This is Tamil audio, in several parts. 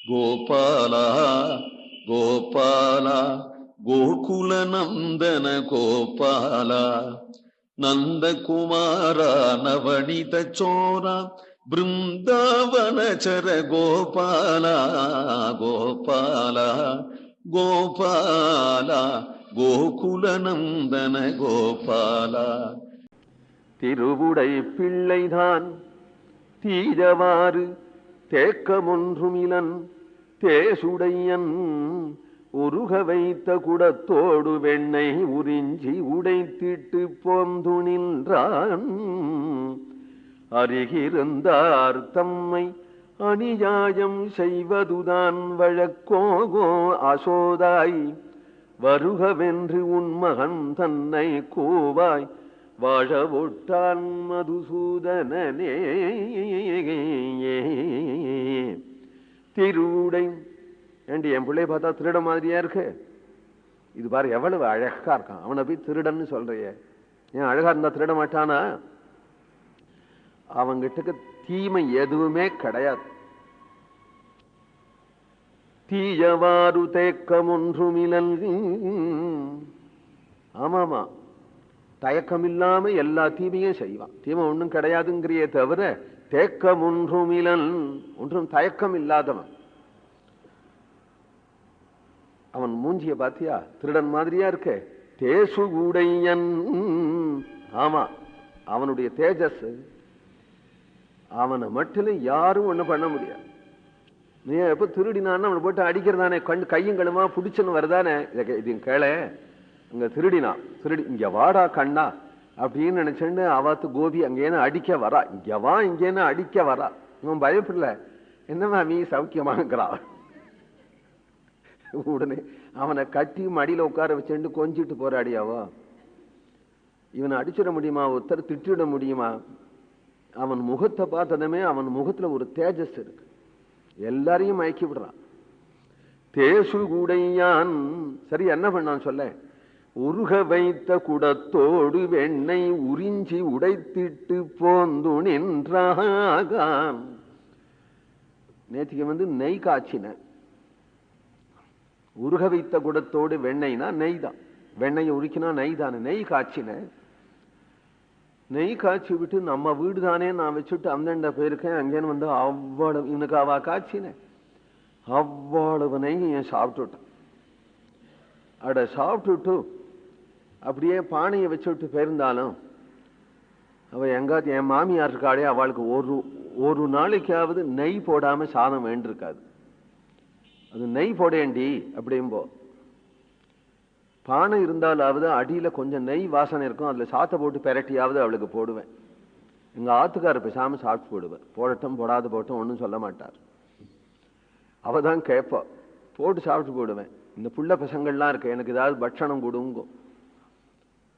கோபால கோபால கோகுல நந்தன கோபால நந்தகுமார நவனித சோர பிருந்தாவனச்சர கோபால கோபால கோபால கோகுல நந்தன கோபால. திருவுடை பிள்ளைதான் தீஜவாறு தேக்கமொன்றுமிலன் தேசுடையன் உருக வைத்த குடத்தோடு வெண்ணை உறிஞ்சி உடைத்திட்டு போந்து நின்றான். அருகிருந்தார் தம்மை அநியாயம் செய்வதுதான் வழக்கோகோ அசோதாய் வருகவென்று உன்மகன் தன்னை கூவாய் வாழ ஒட்டான் மதுசூதனனே. திருவுடை ஏண்டி என் பிள்ளைய பார்த்தா திருட மாதிரியா இருக்கு? இது பாரு எவ்வளவு அழகா இருக்கான். அவனை போய் திருடன்னு சொல்றிய? ஏன் அழகா இருந்தா திருட மாட்டானா? அவங்கிட்ட தீமை எதுவுமே கிடையாது. தீயவாறு தேக்கம் ஒன்றுமிலன். ஆமாமா, தயக்கம் இல்லாம எல்லா தீமையும் செய்வான். தீமை ஒன்றும் கிடையாதுங்கிறியே தவிர தேக்கம் ஒன்றுமிலன், ஒன்றும் தயக்கம் இல்லாதவன். அவன் மூஞ்சிய பாத்தியா? திருடன் மாதிரியா இருக்க. தேசு உடையன். ஆமா, அவனுடைய தேஜஸ் அவனை மட்டும் யாரும் ஒண்ணு பண்ண முடியாது. நீ எப்ப திருடினான்னு அவனை போட்டு அடிக்கிறதானே, கையும் களுமா பிடிச்சுன்னு வருதானே. இது கேள, இங்க திருடினா திருடி இங்க வாடா கண்ணா அப்படின்னு நினைச்சுன்னு அவாத்து கோபி அங்கேன்னு அடிக்க வரா. இங்க வா இங்கேன்னு அடிக்க வரா. இவன் பயப்படல, என்னமா நீ சௌக்கியமாங்கிறா. உடனே அவனை கட்டி மடியில உட்கார வச்சுட்டு கொஞ்சிட்டு போராடியாவோ. இவனை அடிச்சிட முடியுமா? ஒருத்தர் திட்டிட முடியுமா? அவன் முகத்தை பார்த்ததுமே அவன் முகத்துல ஒரு தேஜஸ் இருக்கு, எல்லாரையும் மயக்கி விடுறான். தேசு கூடையான். சரி, என்ன பண்ணான் சொல்ல? உருக வைத்த குடத்தோடு வெண்ணை உறிஞ்சி உடைத்திட்டு போந்து நின்றான். நேற்றுக்கு நெய் காய்ச்சின. உருக வைத்த குடத்தோடு வெண்ணெய்னா நெய் தான். வெண்ணெயை உருக்கினா நெய் தானே. நெய் காய்ச்சின. நெய் காய்ச்சி விட்டு நம்ம வீடு தானே நான் வச்சுட்டு அந்தண்ட போயிருக்கேன். அங்கேன்னு அவ்வளவு இவனுக்கு அவா காய்ச்சின அவ்வளவு நெய் என் சாப்பிட்டுட்டான். அட சாப்பிட்டுட்டு அப்படியே பானையை வச்சுட்டு போயிருந்தாலும் அவ எங்காவது என் மாமியார் இருக்காளே, அவளுக்கு ஒரு நாளைக்காவது நெய் போடாம சாதம் வேண்டிருக்காது. அது நெய் போடேண்டி அப்படிம்போ. பானை இருந்தாலாவது அடியில கொஞ்சம் நெய் வாசனை இருக்கும், அதுல சாத்தை போட்டு பெரட்டியாவது அவளுக்கு போடுவேன். எங்க ஆத்துக்கார பேசாம சாப்பிட்டு போடுவேன். போடட்டும் போடாது போட்டும் ஒன்றும் சொல்ல மாட்டார். அவதான் கேட்பா, போட்டு சாப்பிட்டு போடுவேன். இந்த புள்ள பசங்கள்லாம் இருக்கு, எனக்கு ஏதாவது பட்சணம் கொடுங்கும்.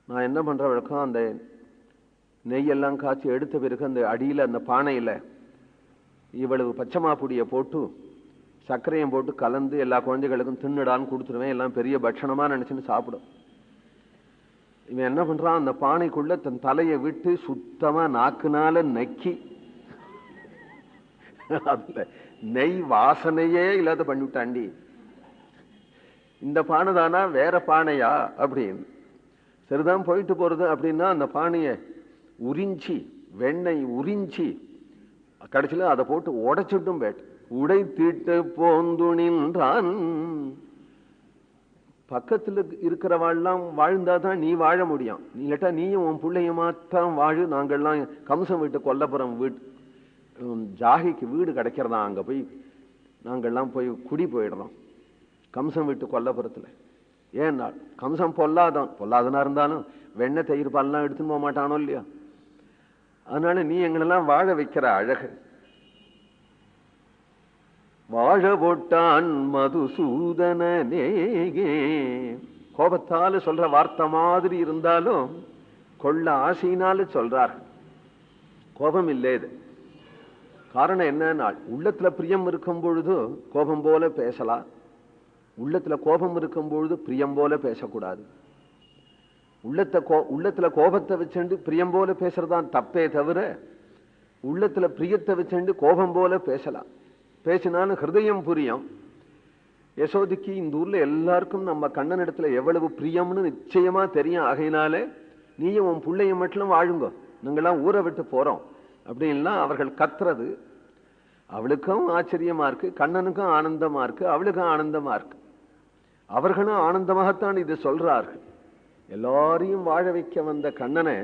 நான் என்ன பண்ற வழக்கம், அந்த நெய்யெல்லாம் காய்ச்சி எடுத்த பிறகு அந்த அடியில அந்த பானையில இவ்வளவு பச்சைமா பொடியை போட்டு சர்க்கரையும் போட்டு கலந்து எல்லா குழந்தைகளுக்கும் தின்னுடான்னு கொடுத்துருவேன். எல்லாம் பெரிய பட்சணமா நினைச்சுன்னு சாப்பிடும். இவன் என்ன பண்றான், அந்த பானைக்குள்ள தன் தலையை விட்டு சுத்தமா நாக்குனால நக்கி அதுல நெய் வாசனையே இல்லாத பண்ணிவிட்டாண்டி. இந்த பானை தானா வேற பானையா அப்படின்னு. சரிதான் போயிட்டு போறது அப்படின்னா அந்த பானையை உறிஞ்சி வெண்ணெய் உறிஞ்சி கடைசியில் அதை போட்டு உடைச்சிட்டும் போயிட்டு உடைத்திட்டு போந்து நின்றான். பக்கத்துல இருக்கிறவாள்லாம் வாழ்ந்தாதான் நீ வாழ முடியும். நீ இல்லாட்டா நீயும் உன் பிள்ளையமாத்தான் வாழு. நாங்கள்லாம் கம்சம் வீட்டு கொல்லப்புறம் வீட்டு ஜாகிக்கு வீடு கிடைக்கிறதா, அங்க போய் நாங்கள்லாம் போய் குடி போயிடுறோம் கம்சம் வீட்டு கொல்லப்புறத்துல. ஏன்னா கம்சம் பொல்லாதனா இருந்தாலும் வெண்ணெய் தயிர் பால்லாம் எடுத்துன்னு போக மாட்டானோ இல்லையா? அதனால நீ எங்களெல்லாம் வாழ வைக்கிற அழகு. வாழ போட்டான் மதுசூதனனே. கோபத்தால சொல்ற வார்த்தை மாதிரி இருந்தாலும் கொள்ள ஆசையினால சொல்றார். கோபம் இல்லை இது. காரணம் என்னன்னா, உள்ளத்துல பிரியம் இருக்கும் பொழுது கோபம் போல பேசலாம். உள்ளத்துல கோபம் இருக்கும் பொழுது பிரியம் போல பேசக்கூடாது. உள்ளத்துல கோபத்தை வச்சுண்டு பிரியம் போல பேசுறதான் தப்பே தவிர உள்ளத்துல பிரியத்தை வச்சுண்டு கோபம் போல பேசலாம். பேசினாலும் ஹிருதயம் புரியும். யசோதிக்கு இந்த ஊர்ல எல்லாருக்கும் நம்ம கண்ணன் இடத்துல எவ்வளவு பிரியம்னு நிச்சயமா தெரியும். ஆகையினாலே நீயும் உன் பிள்ளைய மட்டும் வாழுங்க, நீங்களாம் ஊரை விட்டு போறோம் அப்படின்லாம் அவர்கள் கத்துறது அவளுக்கும் ஆச்சரியமா இருக்கு, கண்ணனுக்கும் ஆனந்தமா இருக்கு, அவளுக்கும் ஆனந்தமா இருக்கு. அவர்களும் ஆனந்தமாகத்தான் இது சொல்றார்கள். எல்லாரையும் வாழ வைக்க வந்த கண்ணனை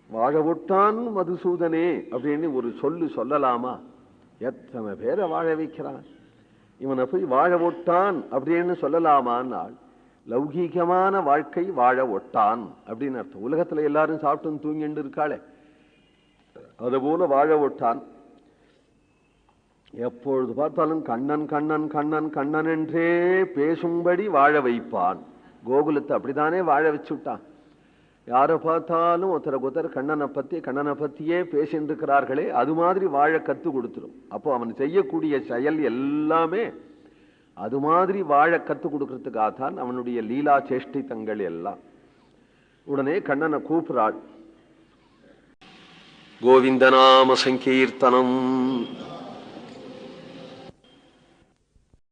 வாழ விட்டான் மதுசூதனே அப்படின்னு ஒரு சொல்லலாமா? எத்தனை பேரை வாழ வைக்கிறான், இவனை போய் வாழ விட்டான் அப்படின்னு சொல்லலாமான்னால் லௌகீகமான வாழ்க்கை வாழ ஒட்டான் அப்படின்னு அர்த்தம். உலகத்துல எல்லாரும் சாப்பிட்டு தூங்கிட்டு இருக்காளே, அதுபோல வாழ ஒட்டான். எப்பொழுது பார்த்தாலும் கண்ணன் கண்ணன் கண்ணன் கண்ணன் என்றே பேசும்படி வாழ வைப்பான். கோகுலத்தை அப்படித்தானே வாழ வச்சுட்டான். யாரை பார்த்தாலும் ஒருத்தர் கண்ணனை பத்தியே பேசிட்டு இருக்கிறார்களே, அது மாதிரி வாழ கத்து கொடுத்துரும். அப்போ அவன் செய்யக்கூடிய செயல் எல்லாமே அது மாதிரி வாழ கத்து கொடுக்கறதுக்காகத்தான் அவனுடைய லீலா சேஷ்டித்தங்கள் எல்லாம். உடனே கண்ணனை கூப்பிடுறாள். கோவிந்த நாம சங்கீர்த்தனம்.